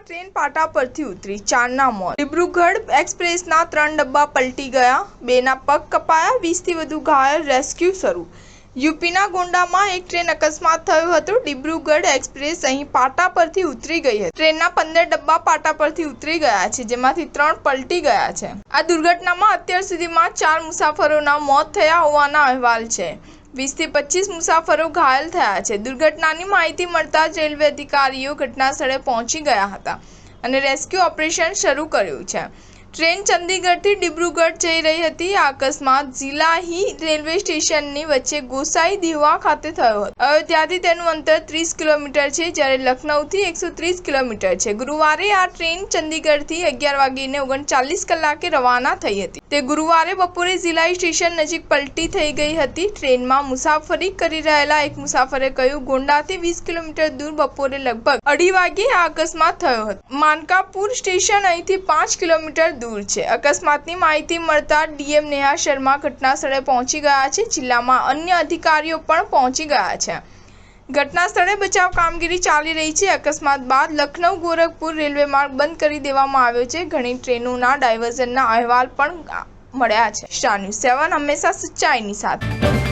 Train પાટા પરથી ઉતરી, 4ના મોત। ડિબ્રુગઢ એક્સપ્રેસના 3 ડબ્બા પલટી ગયા, 2ના પગ કપાયા, 20થી વધુ ઘાયલ, રેસ્ક્યુ શરૂ। યુપીના ગોંડામાં એક ટ્રેન અકસ્માત થયો હતો। ડિબ્રુગઢ એક્સપ્રેસ અહીં પાટા પરથી ઉતરી ગઈ હતી। ટ્રેનના 15 ડબ્બા પાટા પરથી ઉતરી ગયા છે, જેમાંથી 3 પલટી ગયા છે। આ દુર્ઘટનામાં અત્યાર સુધીમાં 4 મુસાફરોના મોત થયા હોવાના અહેવાલ છે। 20થી 25 મુસાફરો ઘાયલ થયા છે। દુર્ઘટનાની માહિતી મળતા જ રેલવે અધિકારીઓ ઘટના સ્થળે પહોંચી ગયા હતા અને રેસ્ક્યુ ઓપરેશન શરૂ કર્યું છે। ટ્રેન ચંદીગઢથી ડિબ્રુગઢ જઈ રહી હતી। આ અકસ્માત ઝીલાહી રેલવે સ્ટેશનની વચ્ચે ગોસાઈ દીહવા ખાતે થયો હતો। અયોધ્યાથી તેનું અંતર 30 કિલોમીટર છે, જ્યારે લખનૌથી 130 કિલોમીટર છે। ગુરુવારે આ ટ્રેન ચંદીગઢથી 11:39 રવાના થઈ હતી। તે ગુરુવારે બપોરે ઝીલાહી સ્ટેશન નજીક પલટી થઈ ગઈ હતી। ટ્રેનમાં મુસાફરી કરી રહેલા એક મુસાફરે કહ્યું, ગોંડાથી 20 કિલોમીટર દૂર બપોરે લગભગ 2:30 વાગ્યે આ અકસ્માત થયો હતો। માનકાપુર સ્ટેશન અહીંથી 5 કિલોમીટર દૂર છે। અકસ્માતની માહિતી મળતા ડીએમ નેહા શર્મા ઘટના સ્થળે પહોંચી ગયા છે। જિલ્લામાં અન્ય અધિકારીઓ પણ પહોંચી ગયા છે। ઘટના સ્થળે બચાવ કામગીરી ચાલી રહી છે। અકસ્માત બાદ લખનૌ ગોરખપુર રેલવે માર્ગ બંધ કરી દેવામાં આવ્યો છે। ઘણી ટ્રેનોના ડાયવર્ઝનના અહેવાલ પણ મળ્યા છે। સ્ટાર ન્યૂઝ 7 હંમેશા સચ્ચાઈની સાથે।